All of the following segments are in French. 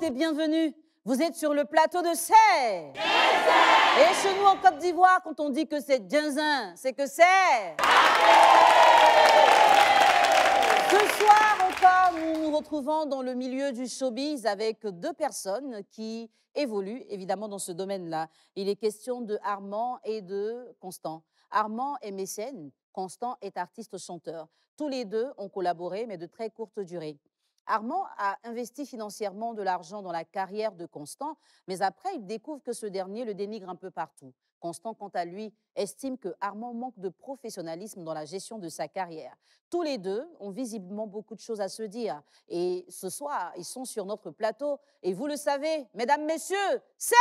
et bienvenue. Vous êtes sur le plateau de Serre. Et chez nous en Côte d'Ivoire, quand on dit que c'est Djinzin, c'est que c'est... Ce soir encore, nous nous retrouvons dans le milieu du showbiz avec deux personnes qui évoluent évidemment dans ce domaine-là. Il est question de Armand et de Constant. Armand est mécène, Constant est artiste-chanteur. Tous les deux ont collaboré, mais de très courte durée. Armand a investi financièrement de l'argent dans la carrière de Constant, mais après, il découvre que ce dernier le dénigre un peu partout. Constant, quant à lui, estime que Armand manque de professionnalisme dans la gestion de sa carrière. Tous les deux ont visiblement beaucoup de choses à se dire. Et ce soir, ils sont sur notre plateau. Et vous le savez, mesdames, messieurs, c'est...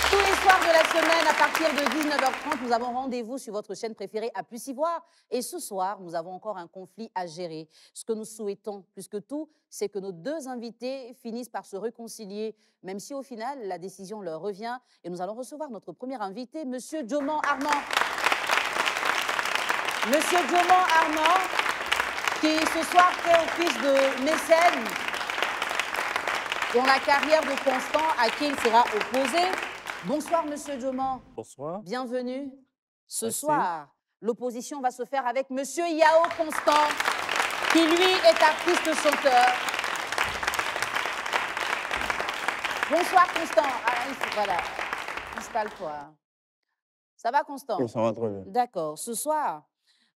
Tous les soirs de la semaine, à partir de 19h30, nous avons rendez-vous sur votre chaîne préférée à Plus y voir. Et ce soir, nous avons encore un conflit à gérer. Ce que nous souhaitons, plus que tout, c'est que nos deux invités finissent par se réconcilier, même si au final, la décision leur revient. Et nous allons recevoir notre premier invité, Monsieur Djoman Armand. Monsieur Djoman Armand, qui ce soir fait office de mécène dans la carrière de Constant, à qui il sera opposé. Bonsoir, Monsieur Djoman. Bonsoir. Bienvenue. Ce Merci. soir, l'opposition va se faire avec Monsieur Yao Constant, qui lui est artiste-chanteur. Bonsoir, Constant. Voilà, installe-toi. Ça va, Constant? Oui, ça va très bien. D'accord. Ce soir,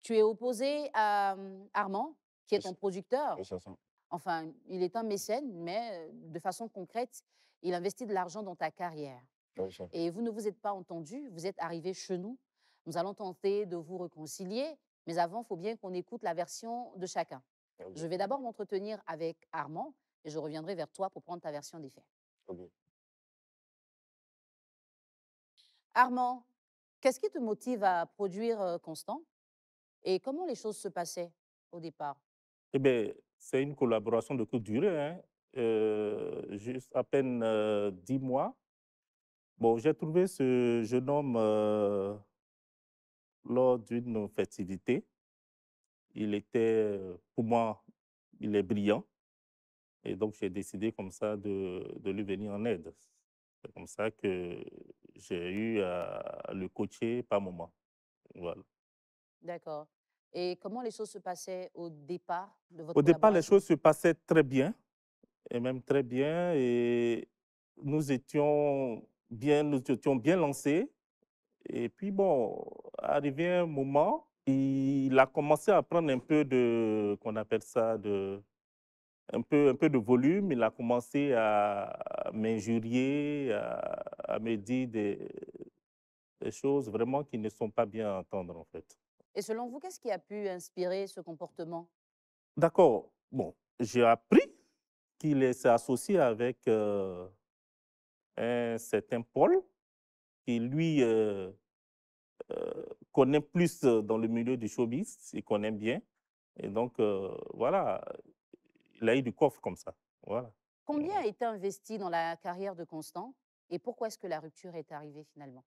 tu es opposé à Armand, qui est ton producteur. Oui, c'est ça. Enfin, il est un mécène, mais de façon concrète, il investit de l'argent dans ta carrière. Oui, c'est ça. Et vous ne vous êtes pas entendus, vous êtes arrivés chez nous. Nous allons tenter de vous réconcilier, mais avant, il faut bien qu'on écoute la version de chacun. Ok. Je vais d'abord m'entretenir avec Armand et je reviendrai vers toi pour prendre ta version des faits. Ok. Armand, qu'est-ce qui te motive à produire Constant et comment les choses se passaient au départ? Eh bien, c'est une collaboration de courte durée, hein. Juste à peine 10 mois. Bon, j'ai trouvé ce jeune homme lors d'une festivité. Il était, pour moi, il est brillant. Et donc, j'ai décidé comme ça de lui venir en aide. C'est comme ça que j'ai eu à le coacher par moment. Voilà. D'accord. Et comment les choses se passaient au départ de votre Au départ, les collaboration? choses se passaient très bien, et même très bien, et nous étions bien lancés. Et puis bon, arrivé un moment, il a commencé à prendre un peu de, qu'on appelle ça, un peu de volume. Il a commencé à m'injurier, à me dire des choses vraiment qui ne sont pas bien à entendre, en fait. Et selon vous, qu'est-ce qui a pu inspirer ce comportement? D'accord, bon, j'ai appris qu'il s'est associé avec un certain Paul, qui lui connaît plus dans le milieu du showbiz, il connaît bien. Et donc, voilà, il a eu du coffre comme ça. Voilà. Combien a été investi dans la carrière de Constant et pourquoi est-ce que la rupture est arrivée finalement?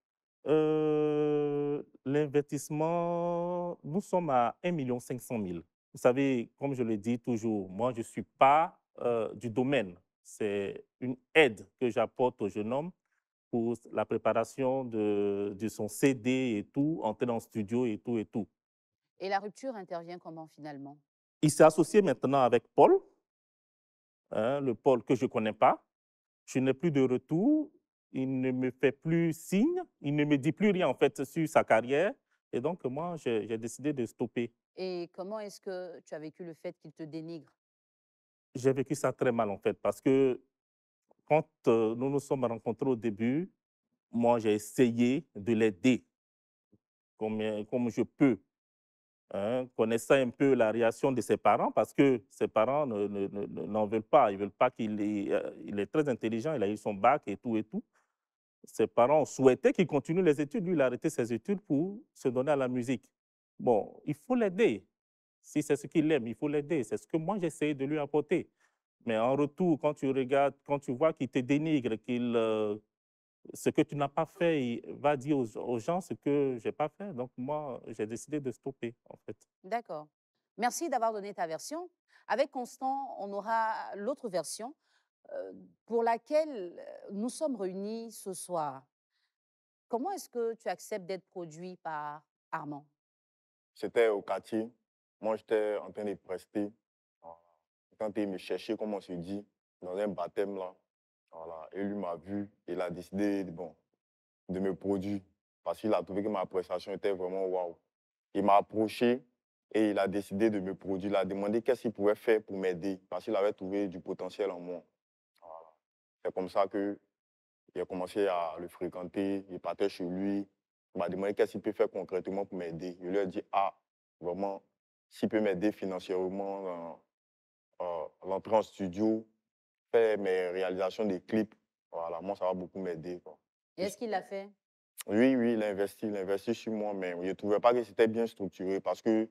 L'investissement, nous sommes à 1,5 million. Vous savez, comme je le dis toujours, moi, je ne suis pas du domaine. C'est une aide que j'apporte au jeune homme pour la préparation de son CD et tout, entrer dans le studio et tout et tout. Et la rupture intervient comment finalement? Il s'est associé maintenant avec Paul, hein, le Paul que je ne connais pas. Je n'ai plus de retour. Il ne me fait plus signe. Il ne me dit plus rien en fait sur sa carrière. Et donc, moi, j'ai décidé de stopper. Et comment est-ce que tu as vécu le fait qu'il te dénigre? J'ai vécu ça très mal en fait parce que quand nous nous sommes rencontrés au début, moi, j'ai essayé de l'aider comme je peux. Hein, connaissant un peu la réaction de ses parents, parce que ses parents n'en veulent pas. Ils ne veulent pas il est très intelligent, il a eu son bac et tout et tout. Ses parents souhaitaient qu'il continue les études. Lui, il a arrêté ses études pour se donner à la musique. Bon, il faut l'aider. Si c'est ce qu'il aime, il faut l'aider. C'est ce que moi, j'essaie de lui apporter. Mais en retour, quand tu regardes, quand tu vois qu'il te dénigre, qu'il ce que tu n'as pas fait, va dire aux gens ce que je n'ai pas fait. Donc, moi, j'ai décidé de stopper, en fait. D'accord. Merci d'avoir donné ta version. Avec Constant, on aura l'autre version pour laquelle nous sommes réunis ce soir. Comment est-ce que tu acceptes d'être produit par Armand? C'était au quartier. Moi, j'étais en train de prester. Voilà. Quand il me cherchait, comme on se dit, dans un baptême là. Voilà. Et lui m'a vu. Il a décidé bon, de me produire parce qu'il a trouvé que ma prestation était vraiment waouh. Il m'a approché et il a décidé de me produire. Il a demandé qu'est-ce qu'il pouvait faire pour m'aider parce qu'il avait trouvé du potentiel en moi. Voilà. C'est comme ça que j'ai commencé à le fréquenter. Il partait chez lui. Il m'a demandé qu'est-ce qu'il peut faire concrètement pour m'aider. Je lui ai dit, ah, vraiment, s'il peut m'aider financièrement, l'entrée en studio, faire mes réalisations des clips, voilà, moi, ça va beaucoup m'aider. Et est-ce qu'il l'a fait? Oui, oui, il a investi sur moi, mais je ne trouvais pas que c'était bien structuré parce que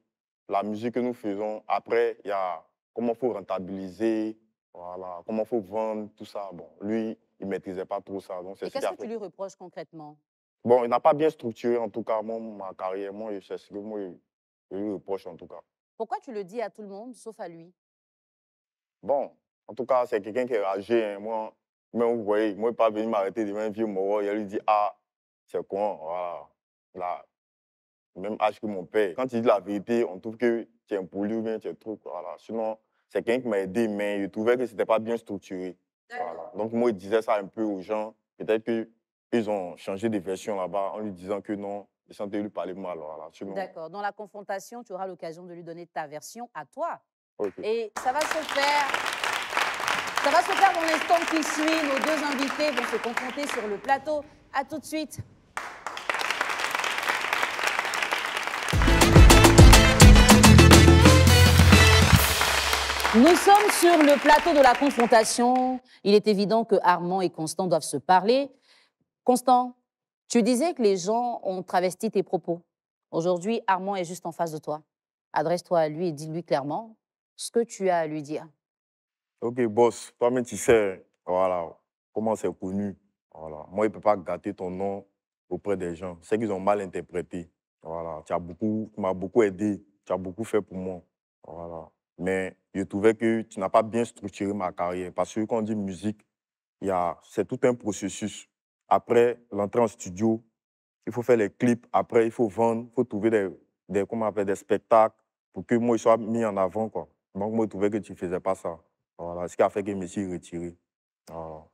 la musique que nous faisons, après, il y a comment il faut rentabiliser, voilà, comment il faut vendre, tout ça. Bon, lui, il ne maîtrisait pas trop ça. Donc, c'est Et ce qui qu'est-ce a que tu fait. lui reproches concrètement? Bon, il n'a pas bien structuré, en tout cas, ma carrière. Moi, c'est ce que je lui reproche, en tout cas. Pourquoi tu le dis à tout le monde, sauf à lui? Bon, en tout cas, c'est quelqu'un qui est âgé. Hein. Moi, même vous voyez, moi, il n'est pas venu m'arrêter devant un vieux mort. Il lui dit, ah, c'est con, voilà. Là, même âge que mon père. Quand il dit la vérité, on trouve que tu es impoli ou bien tu es trop. Voilà. Sinon, c'est quelqu'un qui m'a aidé, mais je trouvais que ce n'était pas bien structuré. Voilà. Donc, moi, il disait ça un peu aux gens. Peut-être qu'ils ont changé de version là-bas en lui disant que non, ils sentaient lui parler mal. Voilà. Sinon, D'accord. Dans la confrontation, tu auras l'occasion de lui donner ta version à toi. ok. Et ça va se faire. Ça va se faire dans l'instant qui suit. Nos deux invités vont se confronter sur le plateau. À tout de suite. Nous sommes sur le plateau de la confrontation. Il est évident que Armand et Constant doivent se parler. Constant, tu disais que les gens ont travesti tes propos. Aujourd'hui, Armand est juste en face de toi. Adresse-toi à lui et dis-lui clairement ce que tu as à lui dire. Ok, boss, toi-même, tu sais, voilà, comment c'est connu. Voilà. Moi, il ne peut pas gâter ton nom auprès des gens. C'est qu'ils ont mal interprété. Voilà. Tu m'as beaucoup aidé. Tu as beaucoup fait pour moi. Voilà. Mais je trouvais que tu n'as pas bien structuré ma carrière. Parce que quand on dit musique, c'est tout un processus. Après l'entrée en studio, il faut faire les clips. Après, il faut vendre. Il faut trouver comment on appelle, des spectacles pour que moi, je sois mis en avant. Quoi. Donc, moi, je trouvais que tu ne faisais pas ça. Voilà, ce qui a fait que je me suis retiré. Voilà.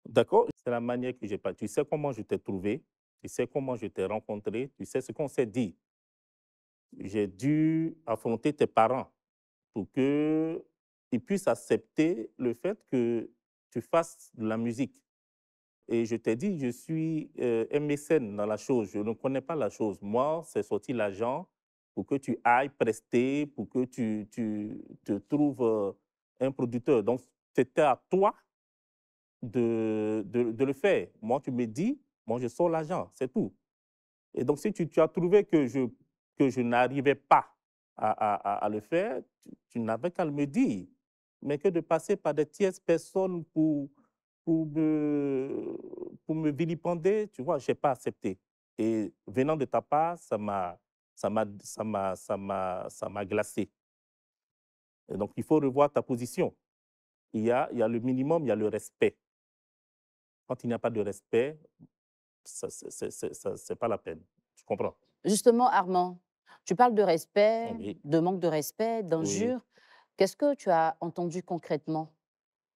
D'accord? C'est la manière que j'ai pas. Tu sais comment je t'ai trouvé, tu sais comment je t'ai rencontré, tu sais ce qu'on s'est dit. J'ai dû affronter tes parents pour qu'ils puissent accepter le fait que tu fasses de la musique. Et je t'ai dit, je suis un mécène dans la chose. Je ne connais pas la chose. Moi, c'est sorti l'argent pour que tu ailles prester, pour que tu te trouves un producteur. Donc, c'était à toi de le faire. Moi, tu me dis, moi, je sors l'argent, c'est tout. Et donc, si tu as trouvé que je n'arrivais pas à le faire, tu n'avais qu'à me dire. Mais que de passer par des tierces personnes pour me vilipender, tu vois, je n'ai pas accepté. Et venant de ta part, ça m'a glacé. Et donc, il faut revoir ta position. Il y a le minimum, il y a le respect. Quand il n'y a pas de respect, c'est pas la peine. Tu comprends? Justement, Armand, tu parles de respect, Oui, de manque de respect, oui. d'injures. Qu'est-ce que tu as entendu concrètement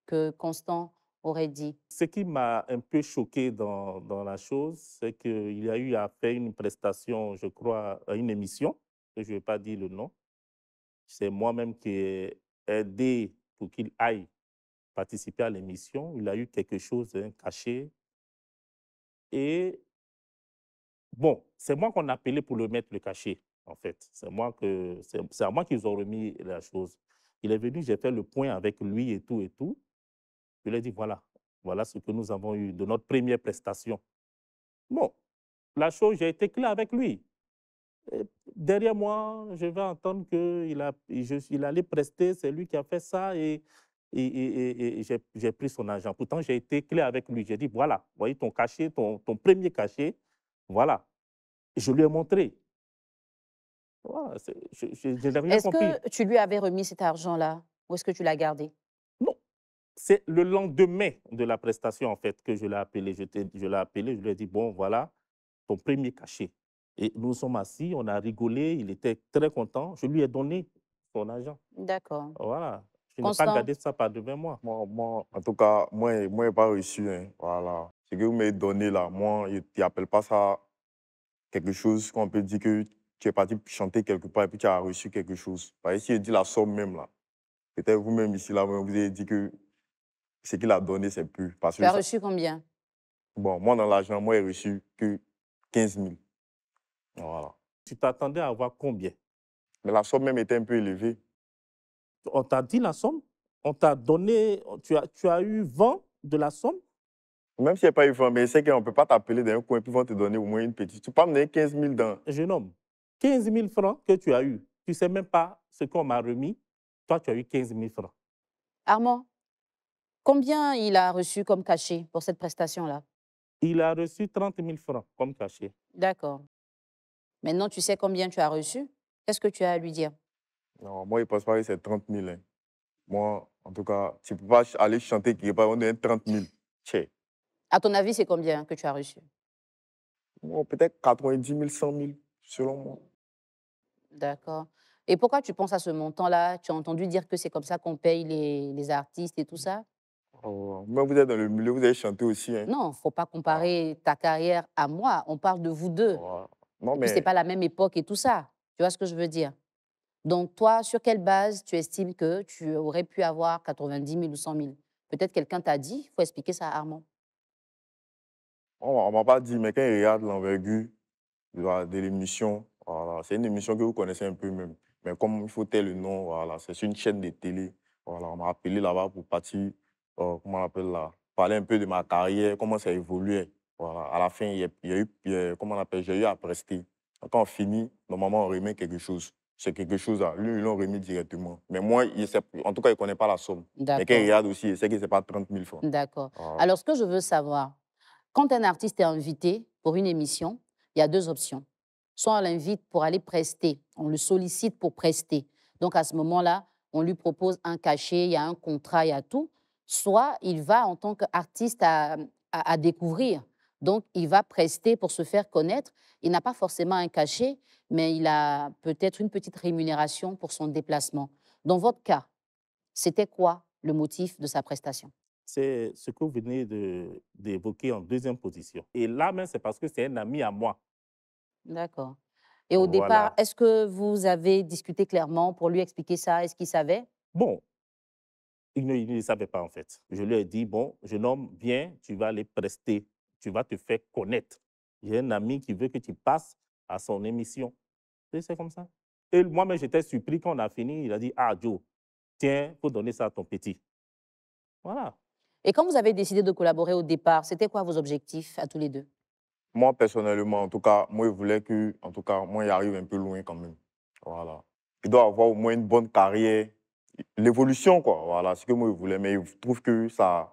que Constant aurait dit? Ce qui m'a un peu choqué dans la chose, c'est qu'il y a eu à faire une prestation, je crois, à une émission, que je ne vais pas dire le nom. C'est moi-même qui ai aidé pour qu'il aille participer à l'émission. Il a eu quelque chose, un cachet. Et bon, c'est moi qu'on a appelé pour le mettre le cachet, en fait. C'est à moi qu'ils ont remis la chose. Il est venu, j'ai fait le point avec lui et tout et tout. Je lui ai dit, voilà, voilà ce que nous avons eu de notre première prestation. Bon, la chose, j'ai été clair avec lui. Et derrière moi, je vais entendre qu'il il allait prester, c'est lui qui a fait ça. Et et j'ai pris son argent. Pourtant, j'ai été clair avec lui. J'ai dit, voilà, voyez ton cachet, ton premier cachet, voilà. Je lui ai montré. Voilà, je n'ai rien Est-ce compris. que tu lui avais remis cet argent-là ou est-ce que tu l'as gardé? Non, c'est le lendemain de la prestation, en fait, que je l'ai appelé. Je l'ai appelé, je lui ai dit, bon, voilà, ton premier cachet. Et nous sommes assis, on a rigolé, il était très content. Je lui ai donné son argent. D'accord. Voilà. Je n'ai pas Constant, gardé ça par devant moi. En tout cas, moi, j'ai pas reçu, hein, voilà. Ce que vous m'avez donné là, moi, je n'appelle pas ça quelque chose qu'on peut dire que tu es parti chanter quelque part et puis tu as reçu quelque chose. Parce que si je dis la somme même là, peut-être vous-même ici là, vous avez dit que ce qu'il a donné, c'est plus. Parce tu que as ça, reçu combien? bon, moi dans l'argent, moi, j'ai reçu que 15 000. Voilà. Tu t'attendais à avoir combien? Mais la somme même était un peu élevée. On t'a dit la somme? On t'a donné, tu as eu vent de la somme? Même s'il n'y a pas eu vent, mais c'est qu'on ne peut pas t'appeler dans un coin et puis ils vont te donner au moins une petite. Tu peux pas me donner 15 000 dans. Jeune homme, 15 000 francs que tu as eu. Tu ne sais même pas ce qu'on m'a remis. Toi, tu as eu 15 000 francs. Armand, combien il a reçu comme cachet pour cette prestation-là? Il a reçu 30 000 francs comme cachet. D'accord. Maintenant, tu sais combien tu as reçu? Qu'est-ce que tu as à lui dire? Non, moi, il pense pas que c'est 30 000, hein. Moi, en tout cas, tu ne peux pas aller chanter quelque part, on donne 30 000. Tchè. À ton avis, c'est combien que tu as reçu? Bon, peut-être 90 000, 100 000, selon moi. D'accord. Et pourquoi tu penses à ce montant-là? Tu as entendu dire que c'est comme ça qu'on paye les artistes et tout ça? Oh, mais vous êtes dans le milieu, vous avez chanté aussi, hein. Non, il ne faut pas Ah, comparer ta carrière à moi. On parle de vous deux. voilà. Non, Et puis, ce n'est mais pas la même époque et tout ça. Tu vois ce que je veux dire? Donc, toi, sur quelle base tu estimes que tu aurais pu avoir 90 000 ou 100 000? Peut-être quelqu'un t'a dit, il faut expliquer ça à Armand. on ne m'a pas dit, mais quand il regarde l'envergure de l'émission, voilà, c'est une émission que vous connaissez un peu même. Mais comme il faut tel le nom, voilà, c'est sur une chaîne de télé. Voilà, on m'a appelé là-bas pour partir, comment on appelle là, parler un peu de ma carrière, comment ça évoluait. Voilà, à la fin, il y a eu, comment on appelle, j'ai eu à prester. Quand on finit, normalement, on remet quelque chose. C'est quelque chose là, lui, ils l'ont remis directement. Mais moi, en tout cas, il ne connaît pas la somme. Mais quand il D'accord, regarde aussi, il sait que ce n'est pas 30 000 francs. d'accord. Voilà. Alors, ce que je veux savoir, quand un artiste est invité pour une émission, il y a deux options. Soit on l'invite pour aller prester, on le sollicite pour prester. Donc, à ce moment-là, on lui propose un cachet, il y a un contrat, il y a tout. Soit il va en tant qu'artiste à découvrir. Donc, il va prester pour se faire connaître. Il n'a pas forcément un cachet, mais il a peut-être une petite rémunération pour son déplacement. Dans votre cas, c'était quoi le motif de sa prestation? C'est ce que vous venez d'évoquer en deuxième position. Et là même, c'est parce que c'est un ami à moi. D'accord. Et au départ, Voilà. est-ce que vous avez discuté clairement pour lui expliquer ça? Est-ce qu'il savait? Bon, il ne savait pas en fait. Je lui ai dit, bon, jeune homme, viens, tu vas aller prester, tu vas te faire connaître. J'ai un ami qui veut que tu passes à son émission. Et c'est comme ça. Et moi-même, j'étais surpris quand on a fini. Il a dit, ah Joe, tiens, il faut donner ça à ton petit. Voilà. Et quand vous avez décidé de collaborer au départ, c'était quoi vos objectifs à tous les deux? Moi, personnellement, en tout cas, moi, je voulais que, en tout cas, moi, il arrive un peu loin quand même. Voilà. Il doit avoir au moins une bonne carrière, l'évolution, quoi. Voilà, c'est ce que moi, je voulais. Mais je trouve que ça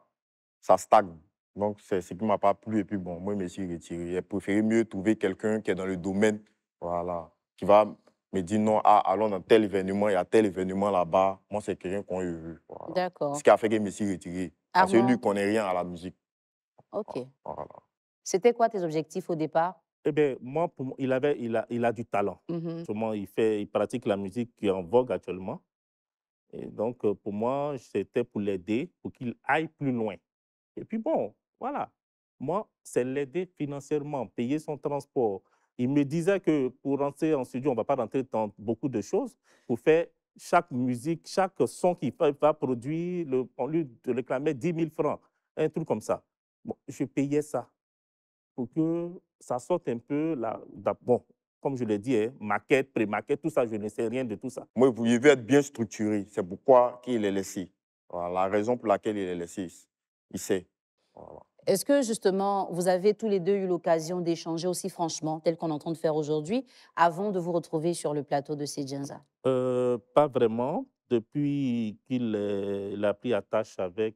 stagne. Donc, c'est ce qui ne m'a pas plu. Et puis, bon, moi, je me suis retiré. J'ai préféré mieux trouver quelqu'un qui est dans le domaine, voilà, qui va me dire non, ah, allons dans tel événement, il y a tel événement là-bas. Moi, c'est quelqu'un qu'on a vu. Voilà. Ce D'accord. qui a fait que je me suis retiré. Parce que lui, il ne Armand, connaît rien à la musique. OK. Voilà. C'était quoi tes objectifs au départ? Eh bien, moi, pour moi, il a du talent. Mhm. Seulement, il pratique la musique qui est en vogue actuellement. Et donc, pour moi, c'était pour l'aider, pour qu'il aille plus loin. Et puis bon, voilà. Moi, c'est l'aider financièrement, payer son transport. Il me disait que pour rentrer en studio, on ne va pas rentrer dans beaucoup de choses. Pour faire chaque musique, chaque son qu'il va produire, on lui réclamait 10 000 francs, un truc comme ça. Bon, je payais ça pour que ça sorte un peu, bon, comme je l'ai dit, hein, maquette, pré-maquette, tout ça, je ne sais rien de tout ça. Moi, il veut être bien structuré. C'est pourquoi il est laissé. Voilà, la raison pour laquelle il est laissé, il sait. Voilà. Est-ce que justement, vous avez tous les deux eu l'occasion d'échanger aussi franchement, tel qu'on est en train de faire aujourd'hui, avant de vous retrouver sur le plateau de Sejenza? Pas vraiment. depuis il a pris attache avec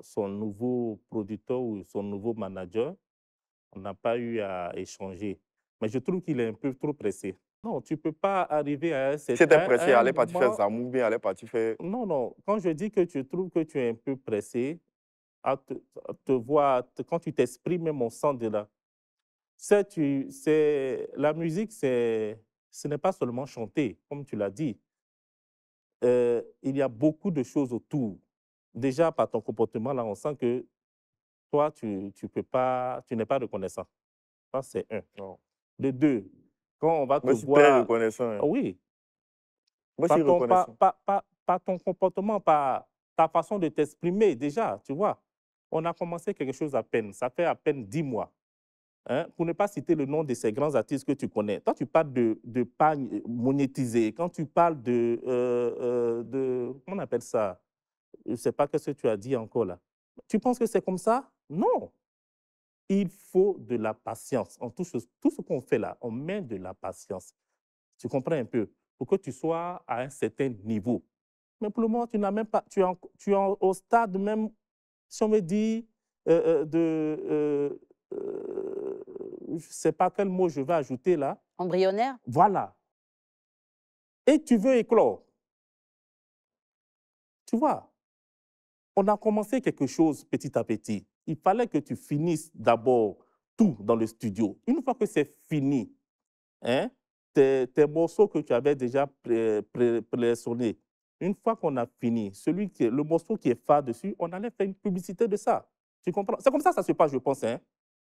son nouveau producteur ou son nouveau manager, on n'a pas eu à échanger. Mais je trouve qu'il est un peu trop pressé. Non, tu ne peux pas arriver C'était pressé, il à un allait partir faire moment. Zamou, bien, il allait partir faire. Non, non. Quand je dis que tu trouves que tu es un peu pressé, à te voir, quand tu t'exprimes même au sein de là, la musique, ce n'est pas seulement chanter, comme tu l'as dit. Il y a beaucoup de choses autour. Déjà, par ton comportement, là, on sent que toi, tu peux pas, tu n'es pas reconnaissant. Ça, c'est un. Non. De deux, quand on va te Moi, je suis très voir, reconnaissant, hein. oui, Moi, je suis reconnaissant. par ton comportement, par ta façon de t'exprimer, déjà, tu vois, on a commencé quelque chose à peine. Ça fait à peine 10 mois. Hein, pour ne pas citer le nom de ces grands artistes que tu connais. Toi, tu parles de pas monétiser. Quand tu parles comment on appelle ça? Je ne sais pas ce que tu as dit encore là. Tu penses que c'est comme ça? Non. Il faut de la patience. Tout ce qu'on fait là, on met de la patience. Tu comprends un peu? Pour que tu sois à un certain niveau. Mais pour le moment, tu n'as même pas, tu es au stade même, si on me dit, je ne sais pas quel mot je vais ajouter là. Embryonnaire? Voilà. Et tu veux éclore. Tu vois, on a commencé quelque chose petit à petit. Il fallait que tu finisses d'abord tout dans le studio. Une fois que c'est fini, hein, tes morceaux que tu avais déjà présélectionnés, une fois qu'on a fini, le morceau qui est phare dessus, on allait faire une publicité de ça. Tu comprends? C'est comme ça que ça se passe, je pense. Hein?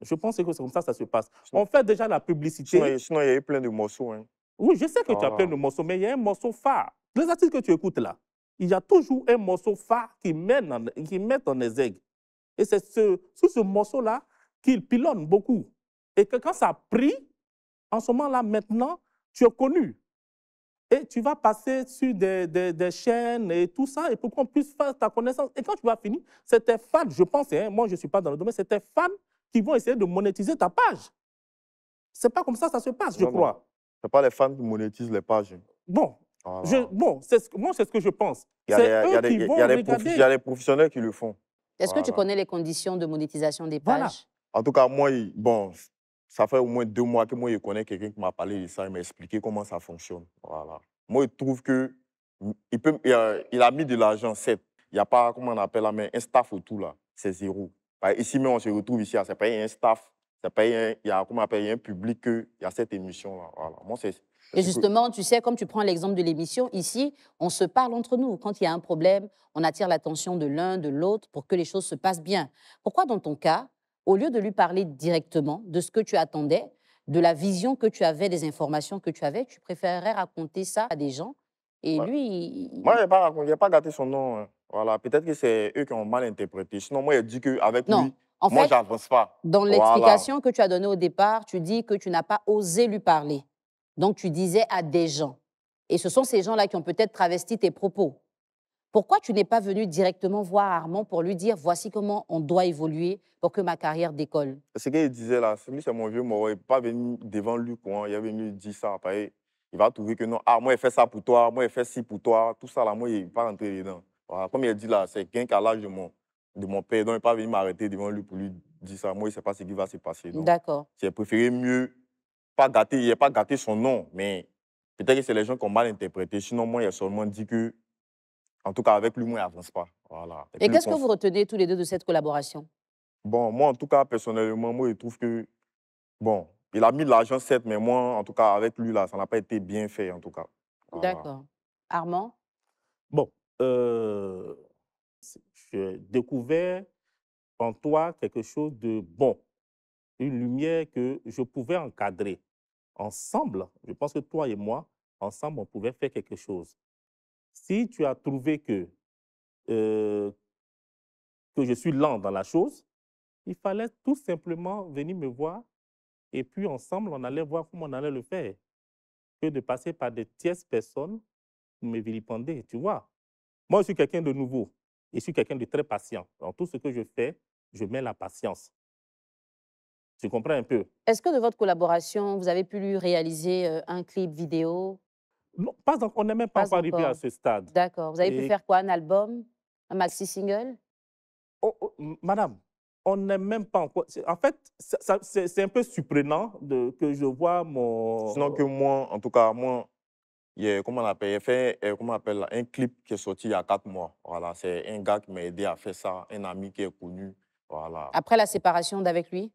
Je pense que c'est comme ça que ça se passe. Sinon, On fait déjà la publicité. sinon, il y a eu plein de morceaux, hein. Oui, je sais que tu as plein Voilà. de morceaux, mais il y a un morceau phare. Les artistes que tu écoutes là, il y a toujours un morceau phare qui met en exergue. Et c'est sur ce morceau-là qu'il pilonne beaucoup. Et que quand ça a pris, en ce moment-là, maintenant, tu es connu. Et tu vas passer sur des chaînes et tout ça, et pour qu'on puisse faire ta connaissance. Et quand tu vas finir, c'est tes fans, je pense, hein, moi je ne suis pas dans le domaine, c'est tes fans qui vont essayer de monétiser ta page. C'est pas comme ça se passe, je Non, non. crois. Ce n'est pas les fans qui monétisent les pages, hein. Bon, Voilà. moi, c'est ce que je pense. Il y a C'est des, il y eux a des, qui il vont y a des regarder. il y a des professionnels qui le font. Est-ce que tu Voilà. connais les conditions de monétisation des Voilà. pages? En tout cas, moi, bon, ça fait au moins 2 mois que moi, je connais quelqu'un qui m'a parlé de ça, il m'a expliqué comment ça fonctionne. Voilà. Moi, je trouve que il a mis de l'argent, certes. Il n'y a pas, comment on appelle là, mais un staff autour, là, c'est zéro. Ici, même, on se retrouve ici, c'est pas un staff, c'est pas il y a, comment on appelle, il y a un public, il y a cette émission-là. Voilà. Moi, Et justement, tu sais, comme tu prends l'exemple de l'émission, ici, on se parle entre nous. Quand il y a un problème, on attire l'attention de l'un, de l'autre pour que les choses se passent bien. Pourquoi, dans ton cas, au lieu de lui parler directement de ce que tu attendais, de la vision que tu avais, des informations que tu avais, tu préférerais raconter ça à des gens et Ouais. lui, Moi, je n'ai pas gâté son nom, hein. Voilà. Peut-être que c'est eux qui ont mal interprété. Sinon, moi, il dit qu'avec non. lui, En moi, fait, j'avance pas. dans Voilà. l'explication que tu as donnée au départ, tu dis que tu n'as pas osé lui parler. Donc, tu disais à des gens. Et ce sont ces gens-là qui ont peut-être travesti tes propos. Pourquoi tu n'es pas venu directement voir Armand pour lui dire voici comment on doit évoluer pour que ma carrière décolle? Ce qu'il disait là, lui, c'est mon vieux mort. Il n'est pas venu devant lui, quoi. Il est venu lui dire ça. Après, il va trouver que non, ah, moi, il fait ça pour toi, moi, il fait ci pour toi. Tout ça, là, moi, il ne va pas rentrer dedans. Voilà. Comme il a dit là, c'est quelqu'un qui a l'âge de mon père. Donc, il n'est pas venu m'arrêter devant lui pour lui dire ça. Moi, il ne sait pas ce qui va se passer. Donc, D'accord. j'ai préféré mieux pas gâter. Il n'a pas gâté son nom, mais peut-être que c'est les gens qui ont mal interprété. Sinon, moi, il a seulement dit que, en tout cas, avec lui, moi, il n'avance pas. Voilà. Et qu'est-ce que vous retenez tous les deux de cette collaboration? Bon, moi, en tout cas, personnellement, moi, je trouve que, bon, il a mis de l'argent, certes, mais moi, en tout cas, avec lui, là, ça n'a pas été bien fait, en tout cas. Voilà. D'accord. Armand? Bon, j'ai découvert en toi quelque chose de bon, une lumière que je pouvais encadrer. Ensemble, je pense que toi et moi, ensemble, on pouvait faire quelque chose. Si tu as trouvé euh, que je suis lent dans la chose, il fallait tout simplement venir me voir et puis ensemble, on allait voir comment on allait le faire, que de passer par des tierces personnes pour me vilipender, tu vois. Moi, je suis quelqu'un de nouveau et je suis quelqu'un de très patient. Dans tout ce que je fais, je mets la patience. Tu comprends un peu? Est-ce que de votre collaboration, vous avez pu lui réaliser un clip vidéo? Non, pas encore, on n'est même pas Pas encore arrivé à encore. ce stade. D'accord. Vous avez pu Et faire quoi? Un album? Un maxi-single? madame, on n'est même pas encore. En fait, c'est un peu surprenant que je vois Sinon que mon. moi, en tout cas, moi, comment on appelle, il fait comment on appelle, là, un clip qui est sorti il y a 4 mois. Voilà, c'est un gars qui m'a aidé à faire ça, un ami qui est connu. Voilà. Après la séparation d'avec lui?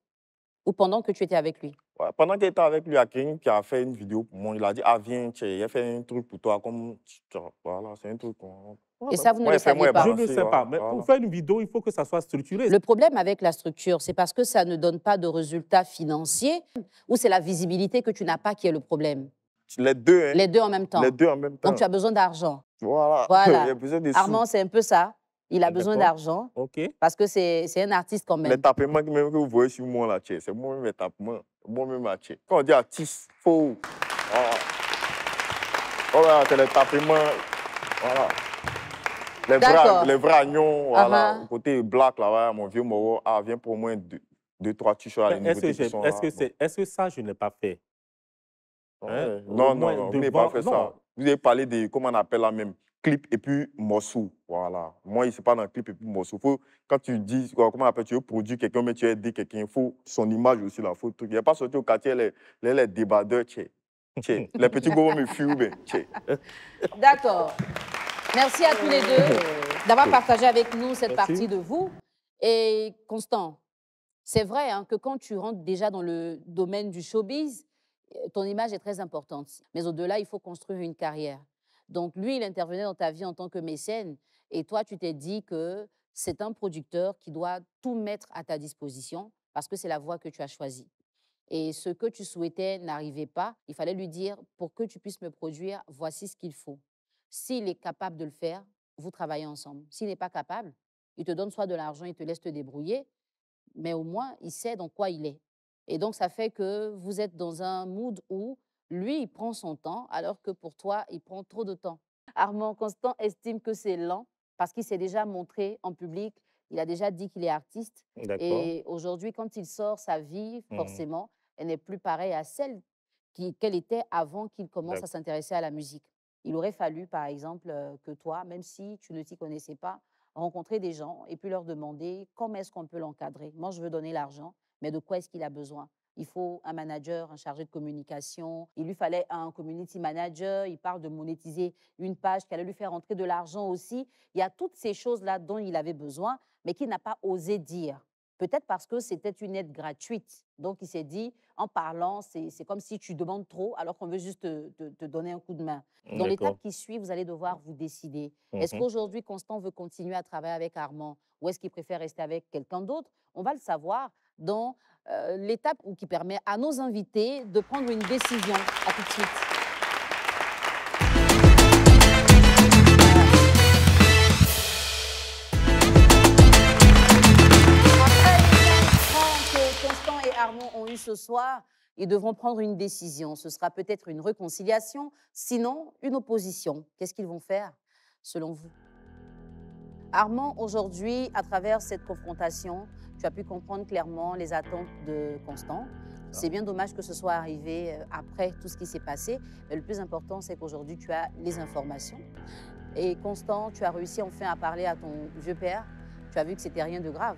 Ou pendant que tu étais avec lui? Ouais, pendant qu'il était avec lui, il y a quelqu'un qui a fait une vidéo pour moi. Il a dit, ah, viens, il a fait un truc pour toi. Comme, voilà, c'est un truc. Et ça, vous ne le Moi, saviez pas? Je ne le sais pas, mais pour faire une vidéo, il faut que ça soit structuré. Le problème avec la structure, c'est parce que ça ne donne pas de résultats financiers ou c'est la visibilité que tu n'as pas qui est le problème? Les deux, hein. Les deux en même temps. Les deux en même temps. Donc, tu as besoin d'argent. Voilà. Voilà. Il y a besoin de sous. Armand, c'est un peu ça. Il a besoin D'accord. d'argent OK. parce que c'est un artiste quand Les même. tapements même que vous voyez sur moi, là, c'est moi-même les tapements. Moi-même, là, quand on dit artiste, faut. Voilà. Voilà, c'est les tapements. Voilà. Les vrais agnons, voilà. Uh-huh. Côté black, là, ouais, mon vieux Moro, ah, viens pour au moins deux, trois t-shirts à Est-ce que ça, je n'ai pas fait? Hein? Non, Au moins non, vous n'avez pas fait ça. non. Vous avez parlé de, comment on appelle la même, clip et puis morceau. Voilà. Moi, il ne pas dans clip et puis morceau. Faut, quand tu dis, comment on appelle, tu veux produire quelqu'un, mais tu veux aider quelqu'un, il faut son image aussi, là. Faut truc. Il n'y a pas sorti au quartier les débardeurs, les petits gros me fument. D'accord. Merci à tous les deux d'avoir partagé avec nous cette partie de vous. Et Constant, c'est vrai hein, que quand tu rentres déjà dans le domaine du showbiz, ton image est très importante. Mais au-delà, il faut construire une carrière. Donc lui, il intervenait dans ta vie en tant que mécène. Et toi, tu t'es dit que c'est un producteur qui doit tout mettre à ta disposition parce que c'est la voie que tu as choisie. Et ce que tu souhaitais n'arrivait pas, il fallait lui dire, pour que tu puisses me produire, voici ce qu'il faut. S'il est capable de le faire, vous travaillez ensemble. S'il n'est pas capable, il te donne soit de l'argent, il te laisse te débrouiller, mais au moins, il sait dans quoi il est. Et donc, ça fait que vous êtes dans un mood où lui, il prend son temps, alors que pour toi, il prend trop de temps. Armand Constant estime que c'est lent parce qu'il s'est déjà montré en public, il a déjà dit qu'il est artiste. Et aujourd'hui, quand il sort sa vie, forcément, elle n'est plus pareille à celle qu'elle était avant qu'il commence à s'intéresser à la musique. Il aurait fallu, par exemple, que toi, même si tu ne t'y connaissais pas, rencontrer des gens et puis leur demander comment est-ce qu'on peut l'encadrer. Moi, je veux donner l'argent, mais de quoi est-ce qu'il a besoin? Il faut un manager, un chargé de communication. Il lui fallait un community manager. Il parle de monétiser une page qui allait lui faire entrer de l'argent aussi. Il y a toutes ces choses-là dont il avait besoin, mais qu'il n'a pas osé dire. Peut-être parce que c'était une aide gratuite. Donc, il s'est dit, en parlant, c'est comme si tu demandes trop alors qu'on veut juste te donner un coup de main. Dans l'étape qui suit, vous allez devoir vous décider. Est-ce qu'aujourd'hui, Constant veut continuer à travailler avec Armand ou est-ce qu'il préfère rester avec quelqu'un d'autre? On va le savoir dans l'étape qui permet à nos invités de prendre une décision. À tout de suite. Constant et Armand ont eu ce soir, ils devront prendre une décision. Ce sera peut-être une réconciliation, sinon une opposition. Qu'est-ce qu'ils vont faire, selon vous? Armand, aujourd'hui, à travers cette confrontation, tu as pu comprendre clairement les attentes de Constant. C'est bien dommage que ce soit arrivé après tout ce qui s'est passé, mais le plus important, c'est qu'aujourd'hui, tu as les informations. Et Constant, tu as réussi enfin à parler à ton vieux père. Tu as vu que c'était rien de grave.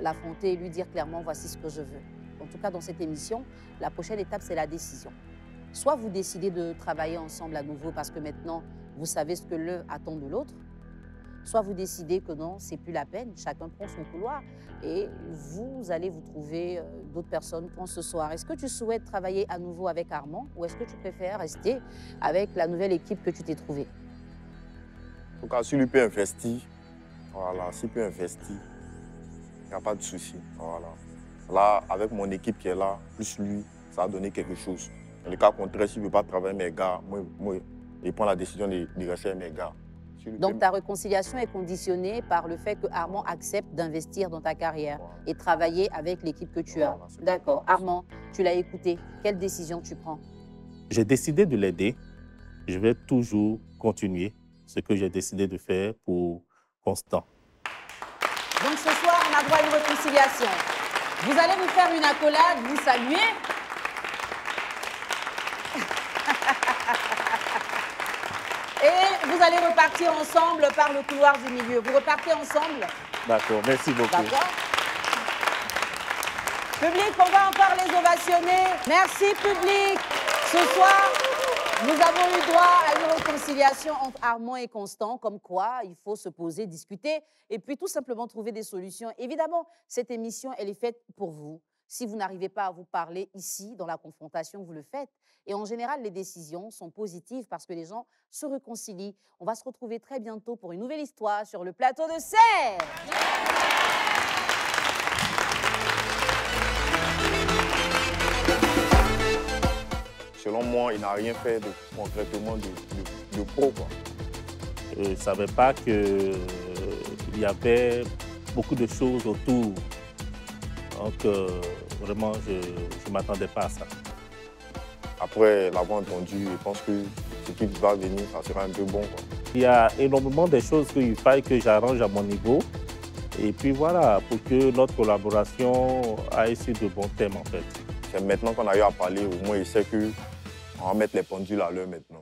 L'affronter et lui dire clairement, voici ce que je veux. En tout cas, dans cette émission, la prochaine étape, c'est la décision. Soit vous décidez de travailler ensemble à nouveau parce que maintenant, vous savez ce que l'un attend de l'autre, soit vous décidez que non, c'est plus la peine, chacun prend son couloir et vous allez vous trouver d'autres personnes pour ce soir. Est-ce que tu souhaites travailler à nouveau avec Armand ou est-ce que tu préfères rester avec la nouvelle équipe que tu t'es trouvée? En tout cas, si lui peut investir, voilà, s'il peut investir, il n'y a pas de souci. Voilà. Là, avec mon équipe qui est là, plus lui, ça a donné quelque chose. Dans le cas contraire, s'il ne veut pas travailler avec mes gars, moi, il prend la décision de rester avec mes gars. Donc ta réconciliation est conditionnée par le fait que Armand accepte d'investir dans ta carrière et travailler avec l'équipe que tu as. D'accord. Armand, tu l'as écouté. Quelle décision tu prends? J'ai décidé de l'aider. Je vais toujours continuer ce que j'ai décidé de faire pour Constant. Donc ce soir, on a droit à une réconciliation. Vous allez vous faire une accolade, vous saluer. vous allez repartir ensemble par le couloir du milieu. Vous repartez ensemble? D'accord, merci beaucoup. D'accord. Public, on va encore les ovationner. Merci, public. Ce soir, nous avons eu droit à une réconciliation entre Armand et Constant, comme quoi il faut se poser, discuter et puis tout simplement trouver des solutions. Évidemment, cette émission, elle est faite pour vous. Si vous n'arrivez pas à vous parler ici, dans la confrontation, vous le faites. Et en général, les décisions sont positives parce que les gens se réconcilient. On va se retrouver très bientôt pour une nouvelle histoire sur le plateau de Serre. Selon moi, il n'a rien fait concrètement de pro, quoi. Je ne savais pas qu'il y avait beaucoup de choses autour. Donc, vraiment, je ne m'attendais pas à ça. Après l'avoir entendu, je pense que ce qui va venir, ça sera un peu bon, quoi. Il y a énormément de choses qu'il faille que j'arrange à mon niveau. Et puis voilà, pour que notre collaboration aille sur de bons thèmes, en fait. C'est maintenant qu'on a eu à parler, au moins il sait qu'on va mettre les pendules à l'heure maintenant.